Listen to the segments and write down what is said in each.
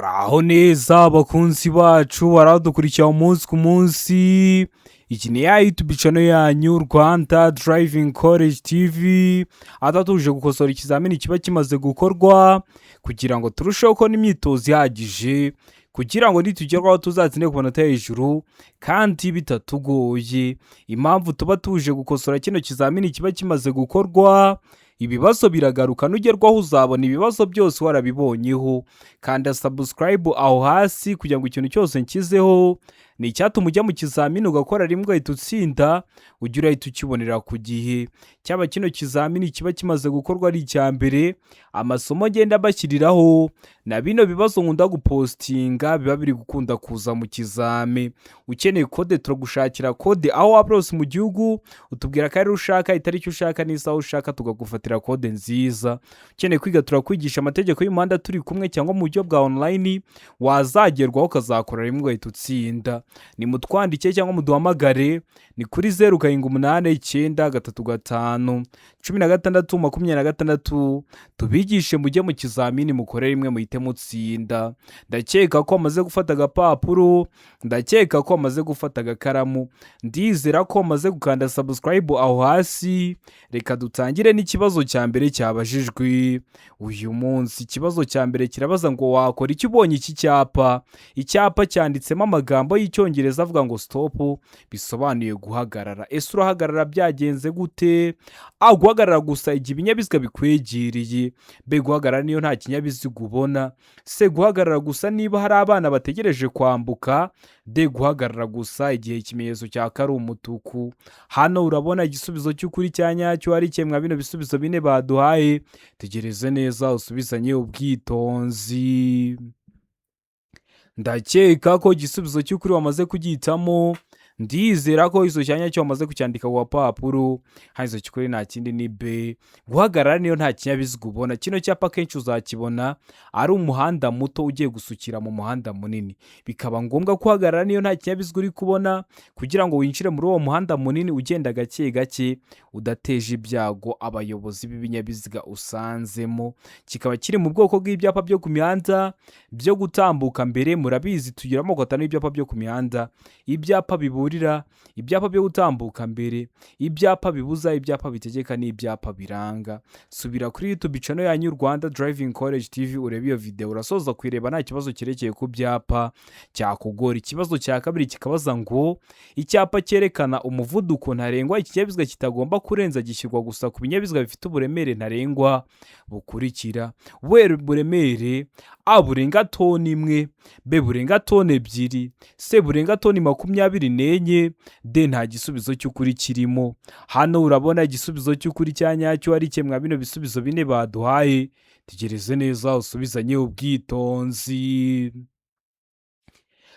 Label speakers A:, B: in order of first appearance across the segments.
A: Muraho neza abakunzi bacu baradukurikira umunsi ku munsi. Iki ni ya YouTube channel yanyu Rwanda Driving College TV, atatuje gukosora ikizamini kiba kimaze gukorwa kugira ngo turusheho ko n'imyitozo ihagije, kugira ngo nitugerwaho tuzatsinde ku manota hejuru kandi bitatugoye. Impamvu tuba tuje gukosora kino kizamini kiba kimaze gukorwa, ibibazo biragaruka, nugerwaho uzabona ibibazo byose warabibonyeho. Kanda subscribe aho hasi kugira ngo ikintu cyose nshyizeho ni icyatuma ujya mu kizamini ugakora rimwe ugahita utsinda, ujya urahita ukibonera ku gihe. Cyaba kino kizamini kiba kimaze gukorwa ari icya mbere, amasomo ngenda bashyiriraho na bino bibazo nkunda gupostinga biba biri gukunda kuza mu kizame. Ukeneye kode turagushakira kode aho waba hose mu gihugu, utubwira ko ari ushaka, itariki ushaka n'isaha ushaka, tukagufatira kode nziza. Ukeneye kwiga turakwigisha amategeko y'umuhanda turi kumwe cyangwa mu buryo bwa online, wazagerwaho ukazakora rimwe ugahita utsinda. Ni mutwandike cyangwa muduhamagare, ni kuri 0789351626, tubigishe mujye mu kizamini mukore rimwe muhite mutsinda. Ndakeka ko amaze gufata agapapuro, ndakeka ko amaze gufata agakaramu, ndizera ko amaze gukanda subscribe aho hasi. Reka dutangire n'ikibazo cya mbere cyabajijwe uyu munsi. Ikibazo cya mbere kirabaza ngo wakora iki ubonye iki cyapa. Icyapa cyanditsemo amagambo y'icyongereza avuga ngo stop, bisobanuye guhagarara. Ese urahagarara byagenze gute? Guhagarara gusa igihe ibinyabiziga bikwegereye. Be guhagarara niyo nta kinyabiziga ubona. Se guhagarara gusa niba hari abana bategereje kwambuka. De guhagarara gusa igihe ikimenyetso cyaka ari umutuku. Hano urabona igisubizo cy'ukuri cya nyacyo ari kimwe bino bisubizo bine baduhaye. Tegereze neza usubizanye ubwitonzi. Ndakeka ko igisubizo cy'ukuri wamaze kugihitamo. Ndizera ko izo cyanya cyo wamaze kucyandika ku papuro. Haizo cy'ukuri nta kindi ni B. Guhagarara niyo nta kinyabiziga ubona. Kino cyapa kenshi uzakibona ari umuhanda muto ugiye gusukira mu muhanda munini. Bikaba ngombwa guhagarara niyo nta kinyabiziga uri kubona, kugira ngo winjire muri uwo muhanda munini ugenda gake gake, udateje ibyago abayobozi b'ibinyabiziga usanzemo. Kikaba kiri mu bwoko bw'ibyapa byo ku mihanda byo gutambuka mbere. Murabizi tugira amoko atanu y'ibyapa byo ku mihanda: ibyapa biburira, ibyapa byo gutambuka mbere, ibyapa bibuza, ibyapa bitegeka n'ibyapa biranga. Subira kuri YouTube channel yanyu Rwanda Driving College TV urebe iyo video, urasoza kwireba nta kibazo cyerekeye ku byapa cyakugora. Ikibazo cya kabiri kikabaza ngo icyapa cyerekana umuvuduko ntarengwa ikinyabiziga kitagomba kurenza gishyirwa gusa ku binyabiziga bifite uburemere ntarengwa bukurikira. Buremere: A burenga toni 1, B burenga toni 2, C burenga toni 24, D nta gisubizo cy'ukuri kirimo. Hano urabona igisubizo cy'ukuri cya nyacyo ari kimwe bino bisubizo bine baduhaye. Tegereze neza usubizanye ubwitonzi.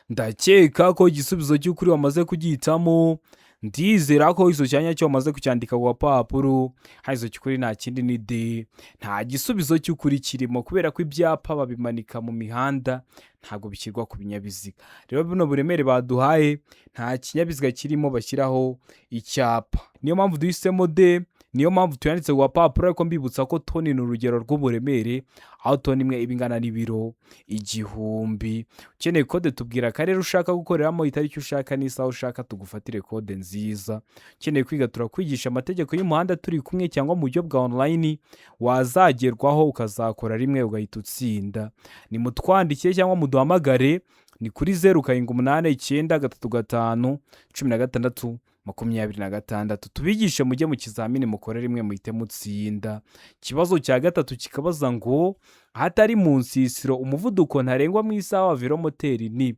A: Ndakeka ko igisubizo cy'ukuri wamaze kugihitamo. Ndizera ko izo cyanya cyo wamaze kucyandika ku papuro. Haizo cy'ukuri nta kindi ni D. Nta gisubizo cy'ukuri kirimo kubera ko ibyapa babimanika mu mihanda, ntabwo bishyirwa ku binyabiziga. Rero buno buremere baduhaye nta kinyabiziga kirimo bashyiraho icyapa. Niyo mpamvu duhisemo D. Niyo mpamvu tuyanditse ku papuro, ariko mbibutsa ko toni ni urugero rw'uburemere, aho toni imwe iba ingana n'ibiro 1000. Ukeneye kode tubwira akarere ushaka gukoreramo, itariki ushaka n'isaha ushaka, tugufatire kode nziza. Ukeneye kwiga turakwigisha amategeko y'umuhanda turi kumwe cyangwa mu buryo bwa online, wazagerwaho ukazakora rimwe ugahita utsinda. Ni mutwandike cyangwa muduhamagare, ni kuri 0789351626, tubigishe mujye mu kizamini mukore rimwe muhite mutsinda. Ikibazo cya gatatu kikabaza ngo ahatari mu nsisiro umuvuduko ntarengwa mu isaha wa velomoteri ni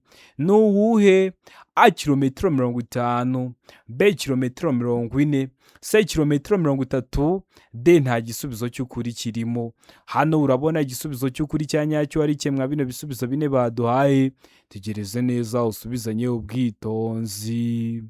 A: uwuhe? A kilometero 50, B kilometero 40, C kilometero 30, D nta gisubizo cy'ukuri kirimo. Hano urabona igisubizo cy'ukuri cya nyacyo ari kimwe bino bisubizo bine baduhaye. Tegereze neza usubizanye ubwitonzi.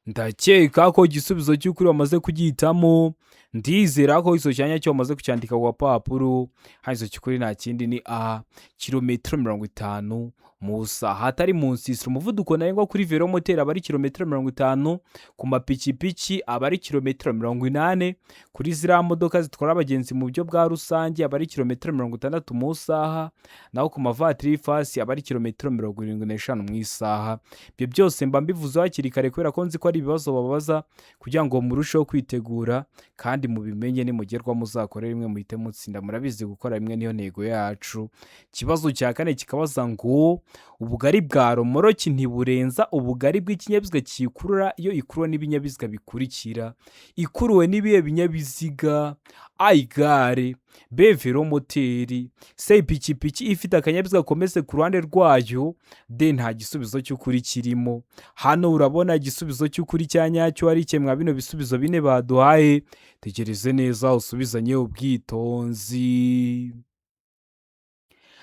A: Ndakeka ko igisubizo cy'ukuri wamaze kugihitamo. ndizera ko iso cyanya cyo wamaze kucyandika ku gapapuro. Hanyuma cy'ukuri nta kindi ni a kilometero 50 mu saha. Hatari munsi isi umuvuduko ntarengwa kuri velomoteri aba ari kilometero 50, ku mapikipiki aba ari kilometero 80, kuri ziriya modoka zitwara abagenzi mu buryo bwa rusange aba ari kilometero 60 mu saha, naho ku mavatiri y'ifasi aba ari kilometero 75 mu isaha. Ibyo byose mba mbivuze hakiri kare kubera ko nzi ko ari ibibazo babaza kugira ngo murusheho kwitegura kandi mubimenye nimugerwa muzakore rimwe muhite mutsinda. Murabizi gukora rimwe niyo ntego yacu. Ikibazo cya kane kikabaza ngo ubugari bwa romoroki ntiburenza ubugari bw'ikinyabiziga kikurura iyo ikuruwe n'ibinyabiziga bikurikira. Ikuruwe n'ibihe binyabiziga? A igare, B velomoteri, C ipikipiki ifite akanyabiziga komeze ku ruhande rwayo, D nta gisubizo cy'ukuri kirimo. Hano urabona igisubizo cy'ukuri cya nyacyo ari mwa bino bisubizo bine baduhaye. Tegereze neza usubizanye ubwitonzi.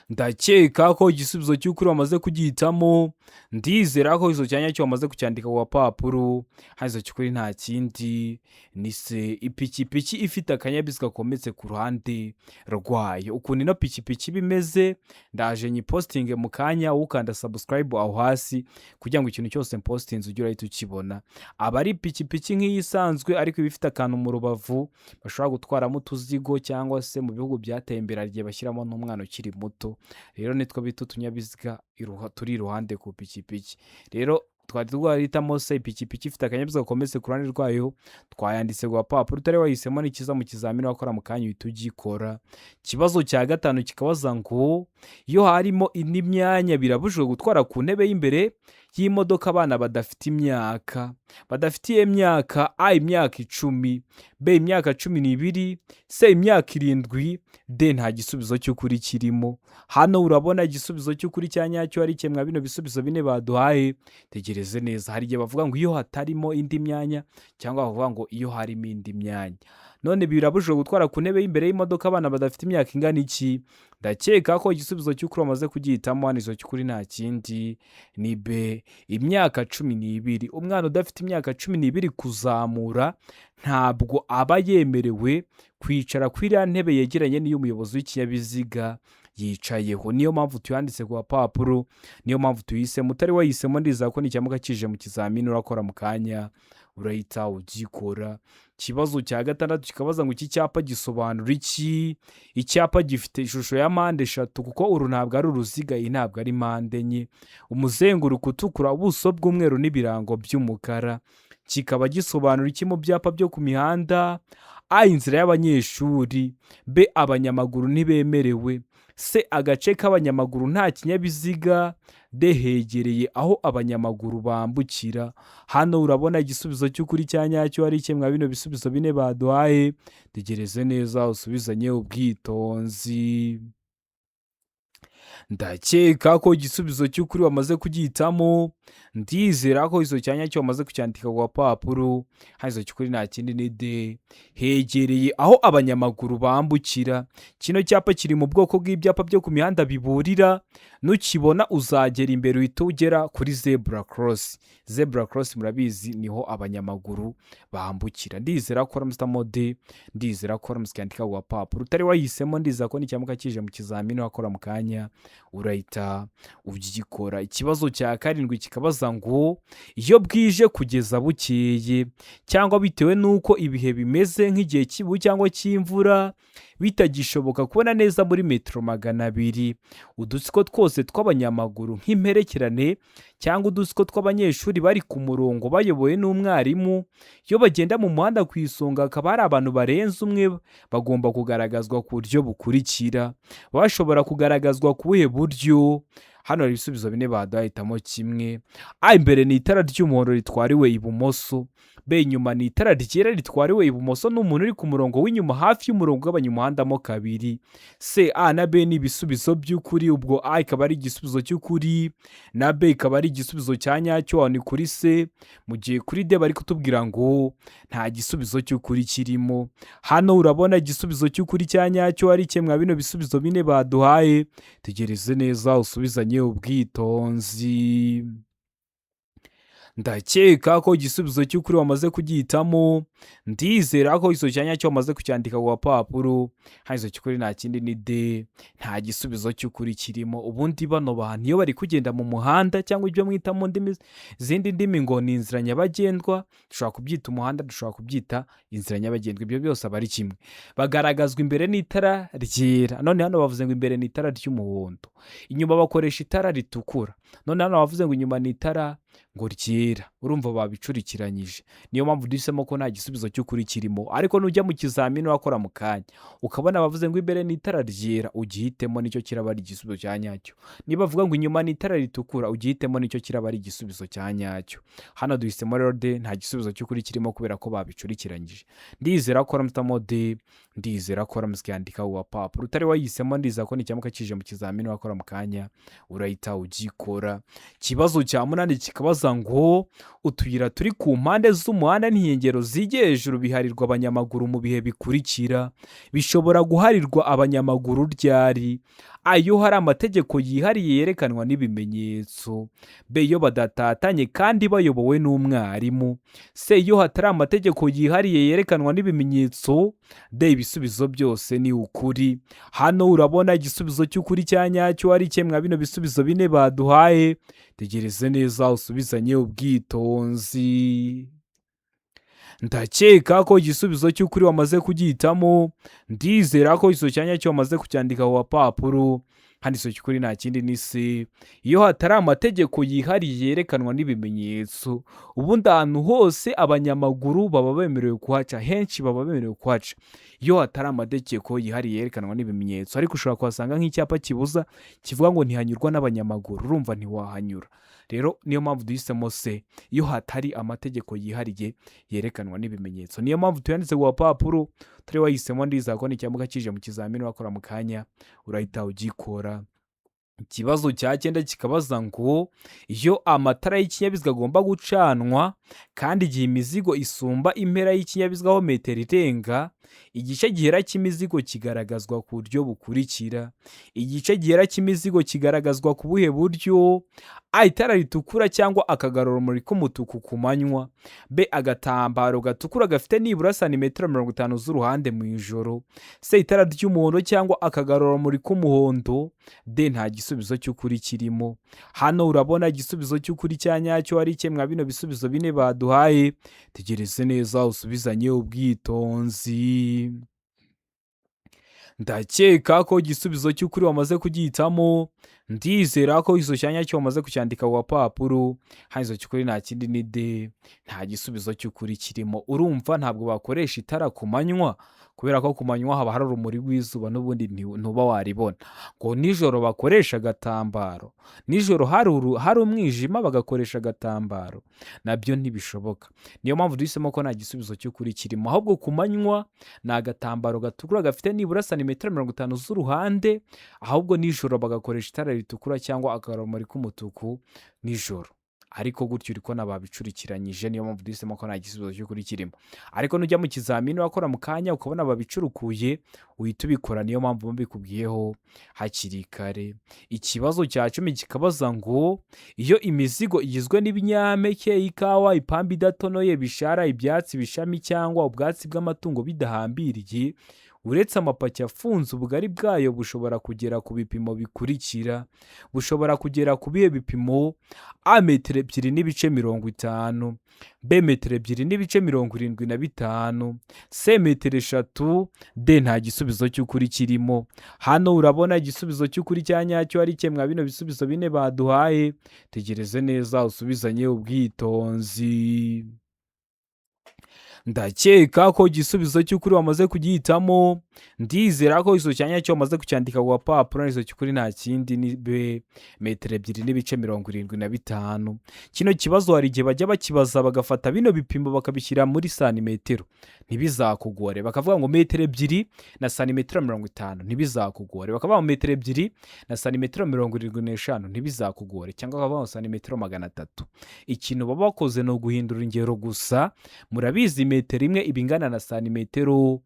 A: Ndakeka ko igisubizo cy'ukuri wamaze kugihitamo. Ndizera ko iso cyanya cyo wamaze kucyandika ku gapapuro. Hanyuma cy'ukuri nta kindi ni se ipikipiki ifite akanyabiziga kometse ku ruhande rwayo. Ukuntu ino pikipiki bimeze ndaje nyipostinge mu kanya, ukanda subscribe aho hasi kugira ngo ikintu cyose mpostinze ujye urahita ukibona. Aba ari pikipiki nk'iyisanzwe ariko ibifite akantu mu rubavu bashobora gutwaramo utuzigo, cyangwa se mu bihugu byateye imbere igihe bashyiramo n'umwana ukiri muto. Rero nitwo bita utunyabiziga turi iruhande ku pikipiki. Rero twari twahitamo se ipikipiki ifite akanyabiziga kometse ku ruhande rwayo, twayanditse ku gapapuro. Utari wahisemo n'ikiza mu kizamini wakora mu kanya uhita ugikora. Ikibazo cya gatanu kikabaza ngo iyo harimo indi myanya birabujijwe gutwara ku ntebe y'imbere y'imodoka abana badafitiye imyaka. A imyaka 10, B imyaka 12, C imyaka 7, D nta gisubizo cy'ukuri kirimo. Hano urabona igisubizo cy'ukuri cya nyacyo ari mwa bino bisubizo bine baduhaye. Tegereze neza, hari igihe bavuga ngo iyo hatarimo indi myanya, cyangwa bavuga ngo iyo harimo indi myanya. None birabujijwe gutwara ku ntebe y'imbere y'imodoka abana badafite imyaka ingana iki? Ndakeka ko igisubizo cy'ukuri wamaze kugihitamo. Hano izo cy'ukuri nta kindi ni B imyaka 12. Umwana udafite imyaka 12 kuzamura ntabwo aba yemerewe kwicara kuri iriya ntebe yegeranye n'iyo umuyobozi w'ikinyabiziga yicayeho. Niyo mpamvu tuyanditse ku gapapuro, niyo mpamvu tuyihisemo. Utari wayihisemo ndizera ko nicyamuka kije mu kizamini urakora mu kanya urahita ugikora. Ikibazo cya gatandatu kikabaza ngo iki cyapa gisobanura iki? Icyapa gifite ishusho ya mpande eshatu kuko uru ntabwo ari uruziga, iyi ntabwo ari mpande enye. Umuzenguruko utukura, ubuso bw'umweru n'ibirango by'umukara. Kikaba gisobanura iki mu byapa byo ku mihanda? A inzira y'abanyeshuri, B abanyamaguru ntibemerewe, C agace k'abanyamaguru nta kinyabiziga, D hegereye aho abanyamaguru bambukira. Hano urabona igisubizo cy'ukuri cya nyacyo ari mwa bino bisubizo bine baduhaye. Tegereze neza usubizanye ubwitonzi. Ndakeka ko igisubizo cy'ukuri wamaze kugihitamo. Ndizera ko iso cyanya cyo wamaze kucyandika ku gapapuro. Hanyuma cy'ukuri nta kindi ni D hegereye aho abanyamaguru bambukira. Kino cyapa kiri mu bwoko bw'ibyapa byo ku mihanda biburira, nukibona uzagera imbere uhita ugera kuri zebra cross. Zebra cross murabizi niho abanyamaguru bambukira. Ndizera ko ramustamo D, ndizera ko ramuskandika ku gapapuro. Utari wahisemo ndizera ko nicyamuka kije mu kizamini wakora mu kanya urahita ugikora. Ikibazo cya karindwi kikabaza ngo iyo bwije kugeza bukeye, cyangwa bitewe n'uko ibihe bimeze nk'igihe cy'ibu cyangwa cy'imvura bitagishoboka kubona neza muri metero 200, udutsiko twose tw'abanyamaguru nk'imperekerane cyangwa udutsiko tw'abanyeshuri bari ku murongo bayobowe n'umwarimu, iyo bagenda mu muhanda ku isonga hakaba hari abantu barenze umwe, bagomba kugaragazwa ku buryo bukurikira. Bashobora kugaragazwa ku buhe buryo? Hano hari ibisubizo bine baduhitamo kimwe. A imbere ni itara ry'umuhondo ritwariwe ibumoso, B inyuma ni itara ryera ritwariwe ibumoso n'umuntu uri ku murongo w'inyuma hafi y'umurongo w'abanyumuhanda mo kabiri. C A na B ni ibisubizo by'ukuri, ubwo A ikaba ari igisubizo cy'ukuri na B ikaba ari igisubizo cya nyacyo. Ni kuri C, mu gihe kuri D bari kutubwira ngo nta gisubizo cy'ukuri kirimo. Hano urabona igisubizo cy'ukuri cya nyacyo ari mwa bino bisubizo bine baduhaye. Tegereze neza usubizanye ubwitonzi. Ndakeka ko igisubizo cy'ukuri wamaze kugihitamo. ndizera ko izo cyanya cyo wamaze kucyandika ku gapapuro. Hano izo cy'ukuri nta kindi ni D, nta gisubizo cy'ukuri kirimo. Ubundi bano bantu iyo bari kugenda mu muhanda cyangwa ibyo mwita mu zindi ndimi ngo ni inzira nyabagendwa, dushobora kubyita umuhanda, dushobora kubyita inzira nyabagendwa, ibyo byose aba ari kimwe. Bagaragazwa imbere n'itara ryera, none hano bavuze ngo imbere ni itara ry'umuhondo, inyuma bakoresha itara ritukura, none hano bavuze ngo inyuma ni itara ngo ryera. Urumva babicurikiranyije, niyo mpamvu duhisemo ko nta gisubizo cy'ukuri kirimo. Ariko nujya mu kizamini wakora mu kanya ukabona bavuze ngo imbere ni itara ryera, ugihitemo nicyo kiraba ari igisubizo cya nyacyo. Niba bavuga ngo inyuma ni itara ritukura, ugihitemo nicyo kiraba ari igisubizo cya nyacyo. Hano duhisemo rero D, nta gisubizo cy'ukuri kirimo kubera ko babicurikiranyije. Ndizera ko ramutamo D, ndizera ko ramusikandika ku gapapuro. Utari wayihisemo ndizera ko nicyamuka kije mu kizamini wakora mu kanya urahita ugikora. Ikibazo cya munani kikabaza ngo utuyira turi ku mpande z'umuhanda n'inkengero zijye hejuru biharirwa abanyamaguru mu bihe bikurikira. Bishobora guharirwa abanyamaguru ryari? Ayo hari amategeko yihariye yerekanwa n'ibimenyetso. B, iyo badatatanye kandi bayobowe n'umwarimu. C, iyo hatari amategeko yihariye yerekanwa n'ibimenyetso. D, ibisubizo byose ni ukuri. Hano urabona igisubizo cy'ukuri cya nyacyo ari kimwe bino bisubizo bine baduhaye. Tegereze neza usubizanye ubwitonzi. Ndakeka ko igisubizo cy'ukuri wamaze kugihitamo. Ndizera ko iso cyanya cyo wamaze kucyandika ku gapapuro. Hano iso cy'ukuri nta kindi ni C, iyo hatari amategeko yihariye yerekanwa n'ibimenyetso. Ubundi ahantu hose abanyamaguru baba bemerewe kuhaca, henshi baba bemerewe kuhaca iyo hatari amategeko yihariye yerekanwa n'ibimenyetso. Ariko ushobora kuhasanga nk'icyapa kibuza kivuga ngo ntihanyurwa n'abanyamaguru, urumva ntiwahanyura. Rero niyo mpamvu duhisemo C, iyo hatari amategeko yihariye yerekanwa n'ibimenyetso. Niyo mpamvu tuyanditse ku gapapuro. Utari wahisemo ndizera ko nicyamuka kije mu kizamini wakora mu kanya urahita ugikora. Ikibazo cya 9 kikabaza ngo iyo amatara y'ikinyabiziga agomba gucanwa kandi igihe imizigo isumba impera y'ikinyabiziga ho metero irenga, igice gihera cy'imizigo kigaragazwa ku buryo bukurikira. Igice gihera cy'imizigo kigaragazwa ku buhe buryo? A, itara ritukura cyangwa akagarurumuri k'umutuku ku manywa. B, agatambaro gatukura gafite nibura santimetero 50 z'uruhande mu ijoro. C, itara ry'umuhondo cyangwa akagarurumuri k'umuhondo. D, nta gisubizo cy'ukuri kirimo. Hano urabona igisubizo cy'ukuri cya nyacyo ari kimwe bino bisubizo bine baduhaye. Tegereze neza usubizanye ubwitonzi. Ndakeka ko igisubizo cy'ukuri wamaze kugihitamo. Ndizera ko izo cyanya cyo wamaze kucyandika ku gapapuro. Hano izo cy'ukuri nta kindi ni D, nta gisubizo cy'ukuri kirimo. Urumva ntabwo bakoresha itara ku manywa kubera ko ku manywa haba hari urumuri rw'izuba n'ubundi ntuba waribona. Ngo nijoro bakoresha agatambaro, nijoro hari umwijima bagakoresha agatambaro, nabyo ntibishoboka. Niyo mpamvu duhisemo ko nta gisubizo cy'ukuri kirimo, ahubwo ku manywa ni agatambaro gatukura gafite nibura santimetero 50 z'uruhande, ahubwo nijoro bagakoresha itara ritukura cyangwa akarumuri k'umutuku nijoro. Ariko gutyo uriko nababicurikiranyije, niyo mpamvu duhisemo ko nta gisubizo cy'ukuri kirimo. Ariko nujya mu kizamini wakora mu kanya ukabona babicurukuye uhita ubikora, niyo mpamvu mbikubwiyeho hakiri kare. Ikibazo cya 10 kikabaza ngo iyo imizigo igizwe n'ibinyampeke, ikawa, ipamba idatonoye, bishara, ibyatsi, bishami cyangwa ubwatsi bw'amatungo bidahambiriye, uretse amapaki afunze ubugari bwayo bushobora kugera ku bipimo bikurikira. Bushobora kugera ku bihe bipimo: A, metero 2.50, B, metero 2.75, C, metero 3, D, nta gisubizo cy'ukuri kirimo. Hano urabona igisubizo cy'ukuri cya nyacyo ari kimwe bino bisubizo bine baduhaye. Tegereze neza usubizanye ubwitonzi. Ndakeka ko igisubizo cy'ukuri wamaze kugihitamo. Ndizera ko izo cyanya cyo wamaze kucyandika ku gapapuro. Izo cy'ukuri nta kindi ni B, metero 2.75. Kino kibazo hari igihe bajya bakibaza bagafata bino bipimo bakabishyira muri santimetero, ntibizakugore. Bakavuga ngo metero 2 na santimetero 50, ntibizakugore. Bakavuga ngo metero 2 na santimetero 75, ntibizakugore. Cyangwa bakavuga ngo santimetero 300. Ikintu baba bakoze no guhindura ingero gusa. Murabizi metero imwe ibingana na santimetero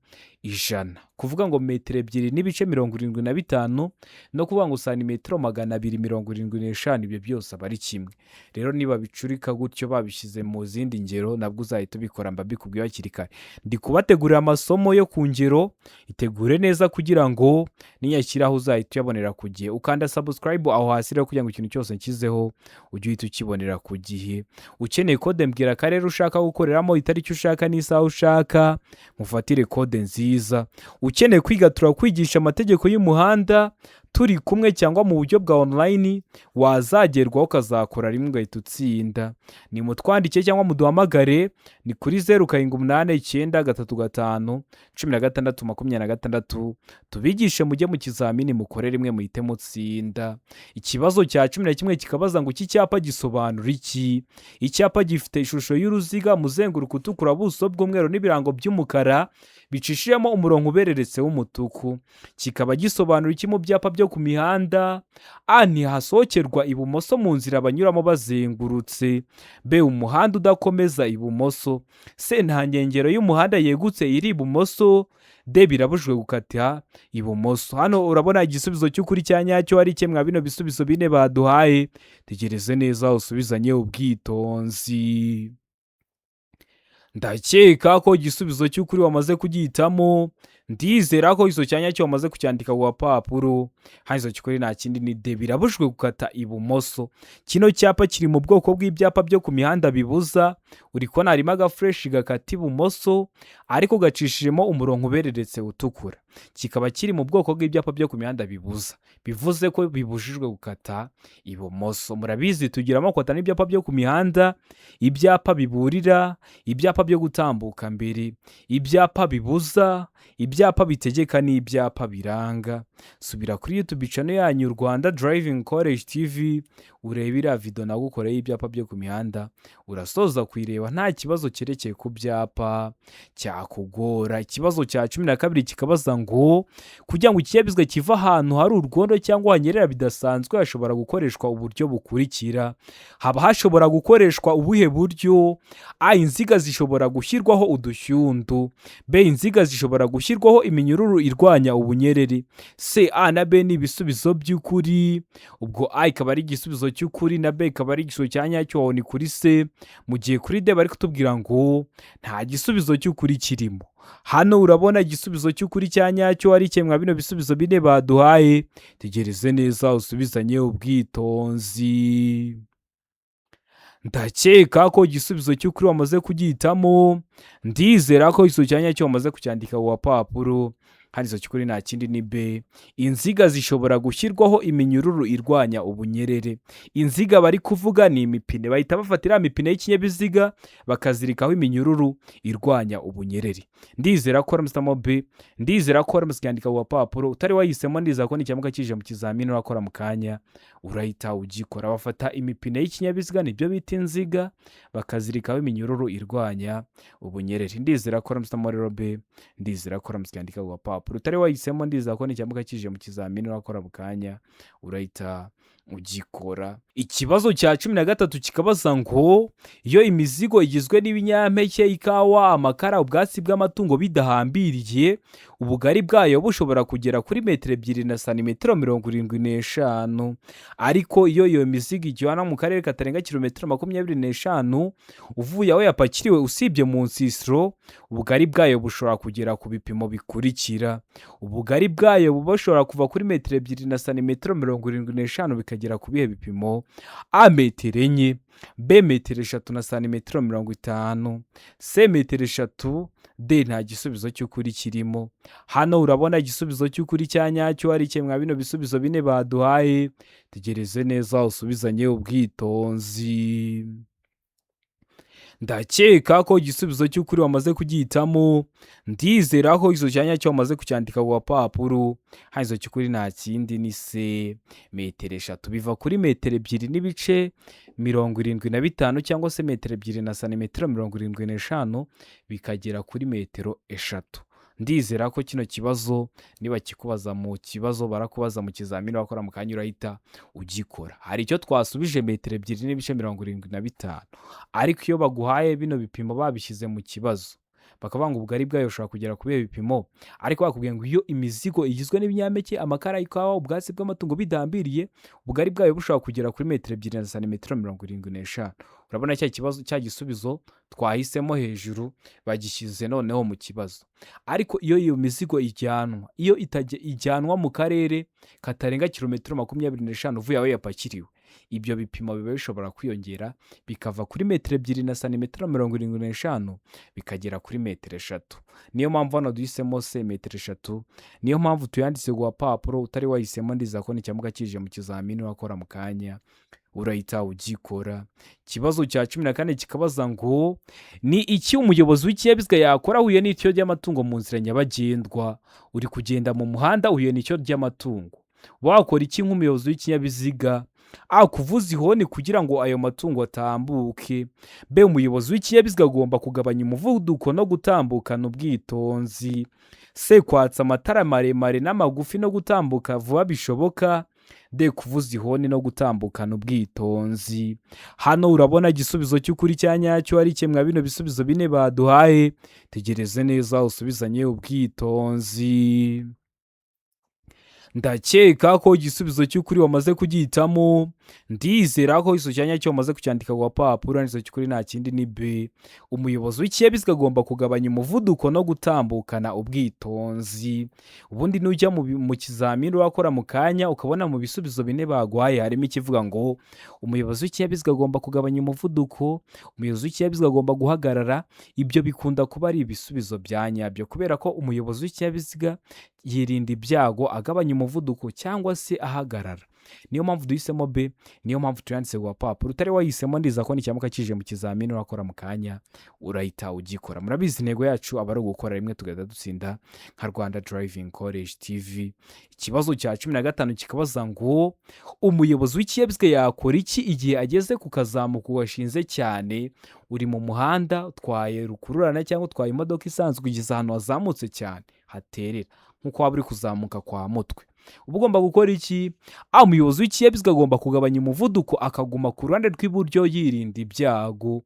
A: ijana, kuvuga ngo metero ebyiri n'ibice 75 no kuvuga ngo santimetero 275, ibyo byose aba ari kimwe. Rero niba bicurika gutyo babishyize mu zindi ngero nabwo uzahita ubikora, mba mbikubwiye hakiri kare. Ndi kubategurira amasomo yo ku ngero, itegure neza kugira ngo niyashyiraho uzahita uyabonera ku gihe. Ukanda subscribe aho hasi rero kugira ngo ikintu cyose nshyizeho ujye uhita ukibonera ku gihe. Ukeneye kode mbwira akarere ushaka gukoreramo, itariki ushaka n'isaha ushaka, mufatire kode nziza. Ukeneye kwiga turakwigisha amategeko y'umuhanda turi kumwe cyangwa mu buryo bwa online, wazagerwaho ukazakora rimwe ugahita utsinda. Ni mutwandike cyangwa muduhamagare, ni kuri 0789351626, tubigishe mujye mu kizamini mukore rimwe muhite mutsinda. Ikibazo cya 11 kikabaza ngo iki cyapa gisobanura iki? Icyapa gifite ishusho y'uruziga, muzenguruko utukura, buso bw'umweru n'ibirango by'umukara bicishijemo umurongo ubereretse w'umutuku. Kikaba gisobanura iki mu byapa byo ku mihanda? A. Ntihasohokerwa ibumoso mu nzira banyuramo bazengurutse. B. Umuhanda udakomeza ibumoso. C. Nta nkengero y'umuhanda yegutse iri ibumoso. D. Birabujijwe gukata ibumoso. Hano urabona igisubizo cy'ukuri cya nyacyo ari kimwe bino bisubizo bine baduhaye. Tegereze neza usubizanye ubwitonzi. Ndakeka ko igisubizo cy'ukuri wamaze kugihitamo. Ndizera ko izo cyanya cyo wamaze kucyandika ku papuro. Hanyuma cy'ukuri nta kindi ni D. Birabujijwe gukata ibumoso. Kino cyapa kiri mu bwoko bw'ibyapa byo ku mihanda bibuza. Uri kubona harimo agafresh gakata ibumoso ariko gacishijemo umurongo ubereretse utukura. Kikaba kiri mu bwoko bw'ibyapa byo ku mihanda bibuza, bivuze ko bibujijwe gukata ibumoso. Murabizi tugira amoko atanu ibyapa byo ku mihanda: ibyapa biburira, ibyapa byo gutambuka mbere, ibyapa bibuza, ibyapa bitegeka n'ibyapa biranga. Subira kuri YouTube channel yanyu Rwanda Driving College TV urebera video nagukoreye ibyapa byo ku mihanda, urasoza kwireba nta kibazo cyerekeye ku byapa cyakugora. Ikibazo cya 12 kikabaza ngo kugira ngo ikinyabiziga kiva ahantu hari urwondo cyangwa hanyerera bidasanzwe hashobora gukoreshwa uburyo bukurikira. Haba hashobora gukoreshwa ubuhe buryo? A. Inziga zishobora gushyirwaho udushyundu. B. Inziga zishobora gushyirwaho iminyururu irwanya ubunyereri. C. A na B ni ibisubizo by'ukuri. Ubwo A ikaba ari igisubizo cy'ukuri na B ikaba ari igisubizo cya nyacyo, ni kuri C. Mu gihe kuri D bari kutubwira ngo nta gisubizo cy'ukuri kirimo. Hano urabona igisubizo cy'ukuri cya nyacyo ari kimwe bino bisubizo bine baduhaye. Tegereze neza usubizanye ubwitonzi. Ndakeka ko igisubizo cy'ukuri wamaze kugihitamo. Ndizera ko iso cyanya cyo wamaze kucyandika ku papuro. Hano izo cy'ukuri nta kindi ni B. Inziga zishobora gushyirwaho iminyururu irwanya ubunyerere. Inziga bari kuvuga ni imipine, bahita bafatira imipine y'ikinyabiziga bakazirikaho iminyururu irwanya ubunyerere. Ndizera ko ramusamo B. Ndizera ko ramusyandika ku papuro. Utari wahisemo ndizera ko nicyamuka kije mu kizamini urakora mu kanya urahita ugikora. Bafata imipine y'ikinyabiziga nibyo bita inziga bakazirikaho iminyururu irwanya ubunyerere. Ndizera ko ramusamo rero B. Ndizera ko ramusyandika ku papuro. Utari wahisemo ndizera ko nicyamuka kije mu kizamini urakora mu kanya urahita ugikora. Ikibazo cya 13 kikabaza ngo iyo imizigo igizwe n'ibinyampeke, ikawa, amakara, ubwatsi bw'amatungo bidahambiriye, ubugari bwayo bushobora kugera kuri metero 2 na santimetero 75. Ariko iyo mizigo ijyana mu karere katarenga kilometero 25 uvuye aho yapakiriwe usibye mu nsisiro, ubugari bwayo bushobora kugera ku bipimo bikurikira. Ubugari bwayo bushobora kuva kuri metero 2 na santimetero 75 bikagera ku bihe bipimo: A. metero 4, B. metero 3 na santimetero 50, C. metero 3. D. Nta gisubizo cy'ukuri kirimo. Hano urabona igisubizo cy'ukuri cya nyacyo ari kimwe bino bisubizo bine baduhaye. Tegereze neza usubizanye ubwitonzi. Ndakeka ko igisubizo cy'ukuri wamaze kugihitamo. Ndizera ko izo cyanya cyo wamaze kucyandika ku papuro. Hanyuma izo cy'ukuri nta kindi ni C. metero 3 biva kuri metero 2 n'ibice 75 cyangwa se metero 2 na santimetero 75 bikagera kuri metero 3. Ndizera ko kino kibazo niba kikubaza mu kibazo barakubaza mu kizamini wakora mu kanya urahita ugikora. Hari icyo twasubije metero 2 n'ibice 75, ariko iyo baguhaye bino bipimo babishyize mu kibazo bakavuga ngo ubugari bwayo bushobora kugera kuri ibi bipimo, ariko bakubwiye ngo iyo imizigo igizwe n'ibinyampeke, amakara, ikawa, ubwatsi bw'amatungo bidahambiriye, ubugari bwayo bushobora kugera kuri metero 2 na santimetero 75. Urabona cya kibazo, cya gisubizo twahisemo hejuru bagishyize noneho mu kibazo. Ariko iyo mizigo ijyanwa, iyo ijyanwa mu karere katarenga kilometero 25 uvuye aho yapakiriwe, ibyo bipimo biba bishobora kwiyongera bikava kuri metero 2 na santimetero 75 bikagera kuri metero 3. Niyo mpamvu hano duhisemo metero 3. Niyo mpamvu tuyanditse ku papuro, utari wahisemo ndiza ko nicyamuka kije mu kizamini wakora mu kanya urahita ugikora. Ikibazo cya 14 kikabaza ngo ni iki umuyobozi w'ikinyabiziga yakora ahuye n'icyo ry'amatungo mu nzira nyabagendwa? Uri kugenda mu muhanda uhuye n'icyo ry'amatungo, wakora iki nk'umuyobozi w'ikinyabiziga? A. Kuvuza ihoni kugira ngo ayo matungo atambuke. B. Umuyobozi w'ikinyabiziga agomba kugabanya umuvuduko no gutambukana ubwitonzi. C. Kwatsa amatara maremare n'amagufi no gutambuka vuba bishoboka. D. Kuvuza ihoni no gutambukana ubwitonzi. Hano urabona igisubizo cy'ukuri cya nyacyo ari kimwe bino bisubizo bine baduhaye. Tegereze neza usubizanye ubwitonzi. Ndakeka ko igisubizo cy'ukuri wamaze kugihitamo, ndizera ko iso cyanya cyo wamaze kucyandika ku papuro, nizo cy'ukuri nta kindi ni B. Umuyobozi w'ikinyabiziga agomba kugabanya umuvuduko no gutambukana ubwitonzi. Ubundi nujya mu kizamini wakora mu kanya ukabona mu bisubizo bine bagwaye harimo ikivuga ngo umuyobozi w'ikinyabiziga agomba kugabanya umuvuduko, umuyobozi w'ikinyabiziga agomba guhagarara, ibyo bikunda kuba ari ibisubizo bya nyabyo kubera ko umuyobozi w'ikinyabiziga yirinda ibyago agabanya umuvuduko cyangwa se ahagarara. Niyo mpamvu duhisemo B, niyo mpamvu tuyanditse ku papuro. Utari wahisemo ndiza ko nicyamuka kije mu kizamini wakora mu kanya urahita ugikora. Murabizi intego yacu aba ari ugukora rimwe tugahita dutsinda nka Rwanda Driving College TV. Ikibazo cya 15 kikabaza ngo umuyobozi w'ikinyabiziga yakora iki igihe ageze ku kazamuko washinze cyane? Uri mu muhanda utwaye rukururana cyangwa utwaye imodoka isanzwe ugeze ahantu hazamutse cyane haterera nk'uko waba uri kuzamuka kwa Mutwe, uba ugomba gukora iki? A. Umuyobozi w'ikinyabiziga agomba kugabanya umuvuduko akaguma ku ruhande rw'iburyo yirinda ibyago.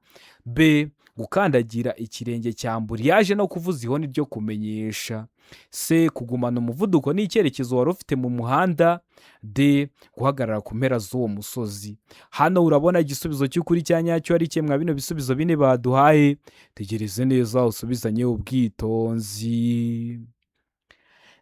A: B. Gukandagira ikirenge cya amburiyaje no kuvuza ihoni ryo kumenyesha. C. Kugumana umuvuduko n'icyerekezo wari ufite mu muhanda. D. Guhagarara ku mpera z'uwo musozi. Hano urabona igisubizo cy'ukuri cya nyacyo ari kimwe bino bisubizo bine baduhaye. Tegereze neza usubizanye ubwitonzi.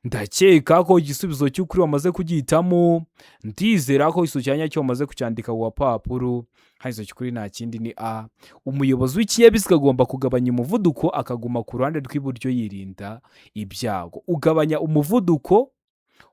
A: Ndakeka ko igisubizo cy'ukuri wamaze kugihitamo, ndizera ko iso cyanya cyo wamaze kucyandika ku papuro. Haizo cy'ukuri nta kindi ni A. Umuyobozi w'ikinyabiziga agomba kugabanya umuvuduko akaguma ku ruhande rw'iburyo yirinda ibyago. Ugabanya umuvuduko,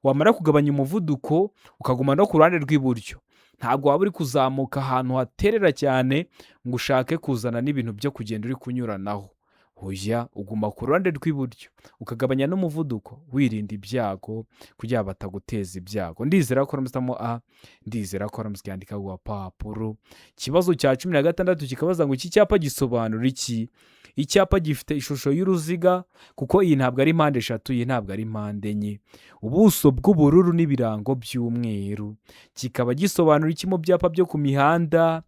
A: wamara kugabanya umuvuduko ukaguma no ku ruhande rw'iburyo. Ntabwo waba uri kuzamuka ahantu haterera cyane ngo ushake kuzana n'ibintu byo kugenda uri kunyuranaho. Hoya, uguma ku ruhande rw'iburyo ukagabanya n'umuvuduko wirinda ibyago kugira bataguteza ibyago. Ndizera ko ramusamo A, ndizera ko ramusyandika ku papuro. Ikibazo cya 16 kikabaza ngo iki cyapa gisobanura iki? Icyapa gifite ishusho y'uruziga kuko iyi ntabwo ari mpande 3, iyi ntabwo ari mpande 4. Ubuso bw'ubururu n'ibirango by'umweru. Kikaba gisobanura iki mu byapa byo ku mihanda?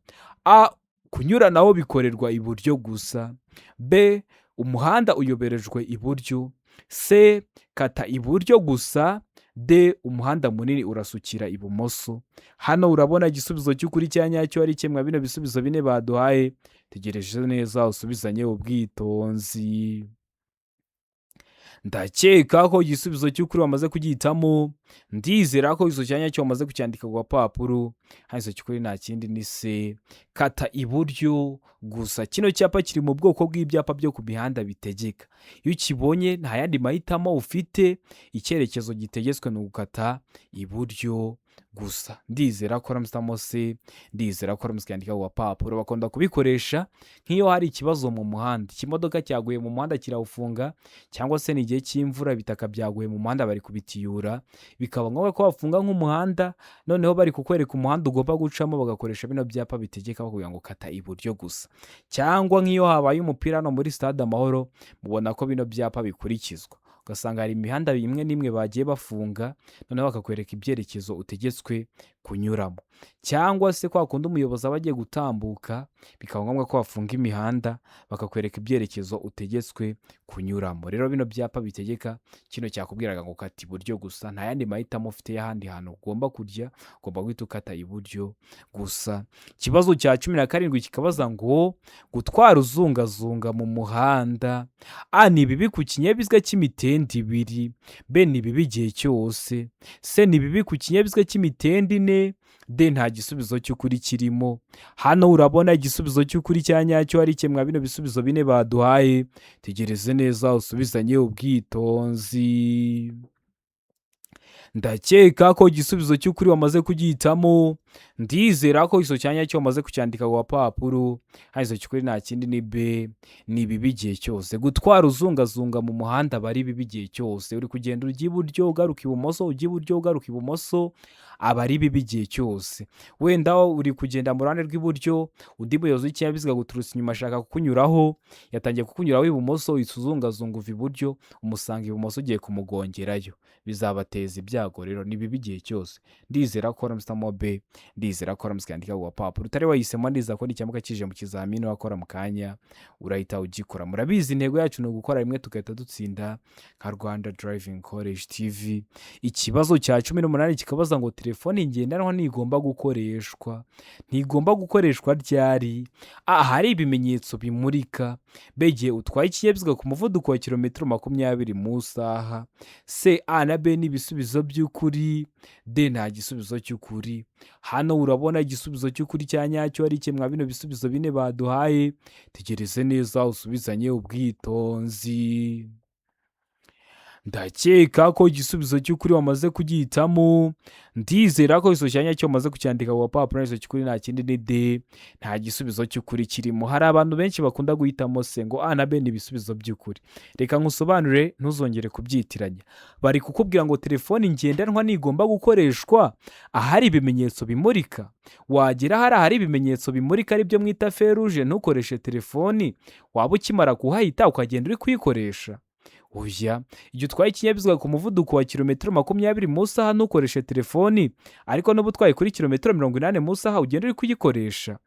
A: A. Kunyuranaho bikorerwa iburyo gusa. B. Umuhanda uyoberejwe iburyo. C. Kata iburyo gusa. D. Umuhanda munini urasukira ibumoso. Hano urabona igisubizo cy'ukuri cya nyacyo ari kimwe bino bisubizo bine baduhaye. Tegereje neza usubizanye ubwitonzi. Ndakeka ko igisubizo cy'ukuri wamaze kugihitamo, ndizera ko iso cyanya cyo wamaze kucyandika ku papuro. Haizo cy'ukuri nta kindi ni C. Kata iburyo gusa. Kino cyapa kiri mu bwoko bw'ibyapa byo ku mihanda bitegeka. Iyo ukibonye nta yandi mahitamo ufite, icyerekezo gitegetswe ni ugukata iburyo gusa. Ndizera ko ramusamo C, ndizera ko ramusyandika ku papuro. Bakunda kubikoresha nk'iyo hari ikibazo mu muhanda, ikimodoka cyaguye mu muhanda kirawufunga, cyangwa se n'igihe cy'imvura bitaka byaguye mu muhanda bari kubitiyura, bikaba ngombwa ko bafunga nk'umuhanda, noneho bari kukwereka umuhanda ugomba gucamo bagakoresha bino byapa bitegeka bakubwira ngo kata iburyo gusa. Cyangwa nk'iyo habaye umupira no muri stade Amahoro, mubona ko bino byapa bikurikizwa, ugasanga hari imihanda imwe n'imwe bagiye bafunga, noneho bakakwereka ibyerekezo utegetswe kunyuramo, cyangwa se kwa kundi umuyobozi aba agiye gutambuka bikaba ngombwa ko bafunga imihanda bakakwereka ibyerekezo utegetswe kunyuramo. Rero bino byapa bitegeka, kino cyakubwiraga ngo kata iburyo gusa, nta yandi mahitamo ufite y'ahandi hantu ugomba kujya, ugomba guhita ukata iburyo gusa. Ikibazo cya 17 kikabaza ngo gutwara uzungazunga mu muhanda, a ni bibi ku kinyabiziga cy'imitende 2, b ni bibi igihe cyose, c ni bibi ku kinyabiziga cy'imitende 4, d nta gisubizo cy'ukuri kirimo. Hano urabona igisubizo cy'ukuri cya nyacyo ari kimwe bino bisubizo 4 baduhaye. Tegereze neza usubizanye ubwitonzi. Ndakeka ko igisubizo cy'ukuri wamaze kugihitamo, ndizera ko iso cyanya cyo wamaze kucyandika ku papuro. Haizo cy'ukuri nta kindi ni b, ni bibi igihe cyose. Gutwara uzungazunga mu muhanda bari bibi igihe cyose, uri kugenda ujya iburyo ugaruka ibumoso, ujya iburyo ugaruka ibumoso, aba ari bibi igihe cyose. Wenda uri kugenda mu ruhande rw'iburyo, undi muyobozi w'ikinyabiziga guturutse inyuma ashaka kukunyuraho, yatangiye kukunyuraho ibumoso, isuzungazunga uva iburyo, umusanga ibumoso ugiye kumugongerayo, bizabateza ibyago. Rero ni bibi igihe cyose. Ndizera ko ramstamo b, ndizera ko ramskandika ku papuro. Utari wahisemo, ndizera ko n'icyamuka kije mu kizamini wakora mu kanya urahita ugikora. Murabizi intego yacu ni ugukora rimwe tugahita dutsinda nka Rwanda Driving College TV. Ikibazo cya 18 kikabaza ngo telefone ngendanwa ntigomba gukoreshwa. Ntigomba gukoreshwa ryari? A, hari ibimenyetso bimurika. B, igihe utwaye ikinyabiziga ku muvuduko wa kilometero 20 mu isaha. C, A na B ni ibisubizo by'ukuri, D nta gisubizo cy'ukuri. Hano urabona igisubizo cy'ukuri cya nyacyo ari kimwe bino bisubizo 4 baduhaye. Tegereze neza usubizanye ubwitonzi. Ndakeka ko igisubizo cy'ukuri wamaze kugihitamo, ndizera ko iso cyanya cyo wamaze kucyandika ku papuro. Iso cy'ukuri nta kindi ni d, nta gisubizo cy'ukuri kirimo. Hari abantu benshi bakunda guhitamo se ngo a na b ni ibisubizo by'ukuri. Reka nkusobanure ntuzongere kubyitiranya. Bari kukubwira ngo telefoni ngendanwa ntigomba gukoreshwa ahari ibimenyetso bimurika. Wagera hari ibimenyetso bimurika ari byo mwita feruje, ntukoreshe telefoni, waba ukimara kuhahita ukagenda uri kuyikoresha. Oya, igihe utwaye ikinyabiziga ku muvuduko wa kilometero 20 mu isaha ntukoreshe telefoni, ariko n'ubu utwaye kuri kilometero 80 mu isaha ugenda uri kuyikoresha.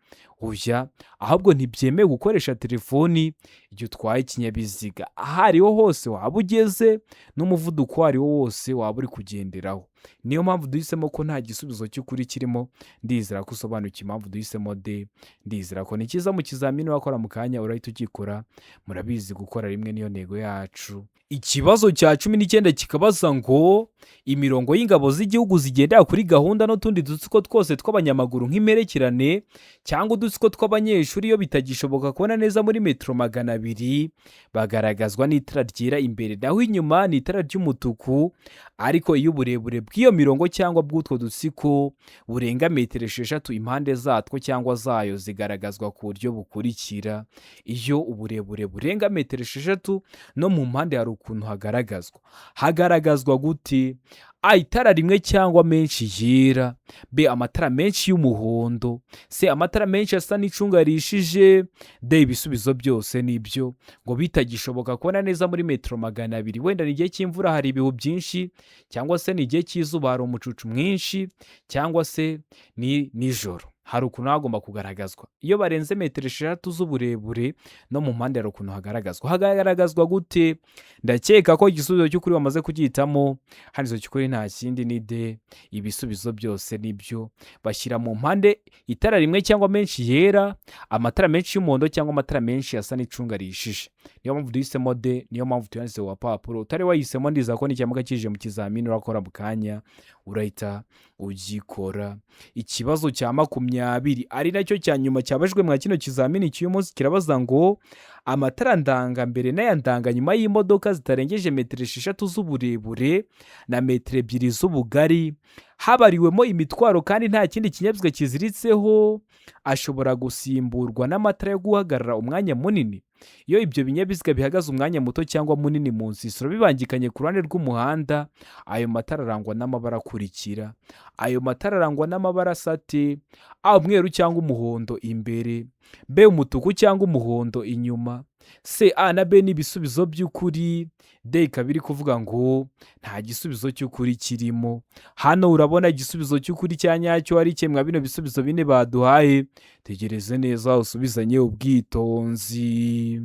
A: Oya, ahubwo ntibyemewe gukoresha telefoni igihe utwaye ikinyabiziga aho ariho hose waba ugeze, n'umuvuduko ariwo wose waba uri kugenderaho. Niyo mpamvu duhisemo ko nta gisubizo cy'ukuri kirimo. Ndizera ko usobanukiwe impamvu duhisemo d, ndizera ko nikiza mu kizamini wakora mu kanya urahita ugikora. Murabizi gukora rimwe niyo ntego yacu. Ikibazo cya 19 kikabaza ngo imirongo y'ingabo z'igihugu zigendera kuri gahunda n'utundi dutsiko twose tw'abanyamaguru nk'imperekerane cyangwa udutsiko tw'abanyeshuri iyo bitagishoboka kubona neza muri metero 200 bagaragazwa n'itara ryera imbere, naho inyuma ni itara ry'umutuku. Ariko iyo uburebure bw'iyo mirongo cyangwa bw'utwo dutsiko burenga metero 6 impande zatwo cyangwa zayo zigaragazwa ku buryo bukurikira. Iyo uburebure burenga metero 6 no mu mpande hari ukuntu hagaragazwa gute? A, itara rimwe cyangwa menshi yera. B, amatara menshi y'umuhondo. C, amatara menshi asa n'icunga rishije. D, ibisubizo byose nibyo. Ngo bitagishoboka kubona neza muri metero 200, wenda ni igihe cy'imvura hari ibihu byinshi, cyangwa se ni igihe cy'izuba hari umucucu mwinshi, cyangwa se ni nijoro, hari ukuntu hagomba kugaragazwa. Iyo barenze metero 6 z'uburebure no mu mpande hari ukuntu hagaragazwa gute? Ndakeka ko igisubizo cy'ukuri wamaze kugihitamo. Hano izo cy'ukuri nta kindi ni d, ibisubizo byose nibyo. Bashyira mu mpande itara rimwe cyangwa menshi yera, amatara menshi y'umuhondo cyangwa amatara menshi asa n'icunga rishije. Niyo mpamvu duhisemo d, niyo mpamvu tuyanditse ku papuro. Utari wahisemo, ndiza ko n'icyamuka kije mu kizamini urakora mu kanya urahita ugikora. Ikibazo cya 20 ari nacyo cya nyuma cyabajwe mwa kino kizamini cy'uyu munsi kirabaza ngo amatara ndanga mbere n'aya ndanga nyuma y'imodoka zitarengeje metero 6 z'uburebure na metero 2 z'ubugari habariwemo imitwaro kandi nta kindi kinyabiziga kiziritseho ashobora gusimburwa n'amatara yo guhagarara umwanya munini. Iyo ibyo binyabiziga bihagaze umwanya muto cyangwa munini mu nsisiro bibangikanye ku ruhande rw'umuhanda, ayo matara arangwa n'amabara akurikira. Ayo matara arangwa n'amabara asate: A, umweru cyangwa umuhondo imbere; B, umutuku cyangwa umuhondo inyuma; C, A na B ni ibisubizo by'ukuri, D ikaba iri kuvuga ngo nta gisubizo cy'ukuri kirimo. Hano urabona igisubizo cy'ukuri cya nyacyo ari kimwe bino bisubizo bine baduhaye. Tegereze neza usubizanye ubwitonzi.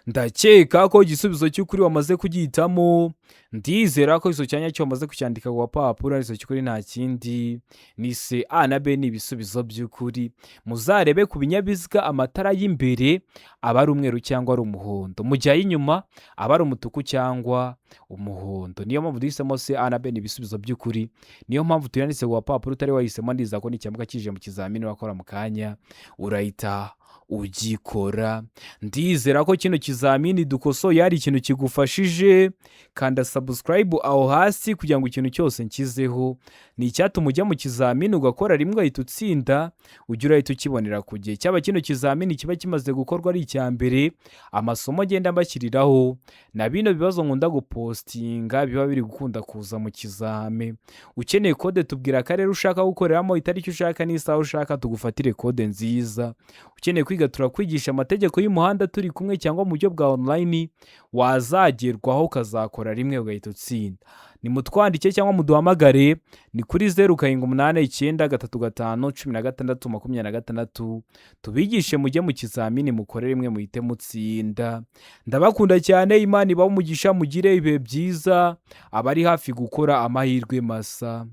A: Ndakeka ko igisubizo cy'ukuri wamaze kugihitamo. Ndizera ko iso cyanya cyo wamaze kucyandika ku gapapuro, arizo cy'ukuri nta kindi ni C, A na B ni ibisubizo by'ukuri. Muzarebe ku binyabiziga amatara y'imbere aba ari umweru cyangwa ari umuhondo, mu gihe ay'inyuma aba ari umutuku cyangwa umuhondo. Niyo mpamvu duhisemo C, A na B ni ibisubizo by'ukuri. Niyo mpamvu tuyanditse ku gapapuro utari wahisemo. Ndiza ko nicyambuka kije mu kizamini wakora mu kanya urahita ugikora. Ndizera ko kino kizamini dukosoye ari ikintu kigufashije. Kanda subscribe aho hasi kugira ngo ikintu cyose nkizeho ni icyatuma ujya mu kizamini ugakora rimwe ugahita utsinda, ujya urahita ukibonera ku gihe. Cyaba kino kizamini kiba kimaze gukorwa ari icya mbere, amasomo agenda mbashyiriraho na bino bibazo nkunda gupostinga biba biri gukunda kuza mu kizame. Ukeneye kode tubwira akarere ushaka gukoreramo, itariki ushaka n'isaha ushaka, tugufatire kode nziza. Ukeneye kwiga turakwigisha amategeko y'umuhanda turi kumwe cyangwa mu buryo bwa online, wazagerwaho ukazakora rimwe ugahita utsinda. Nimutwandike cyangwa muduhamagare ni kuri 0789351626 tubigishe mujye mu kizamini mukore rimwe muhite mutsinda. Ndabakunda cyane, Imana ibahe umugisha, mugire ibihe byiza, abari hafi gukora amahirwe masa.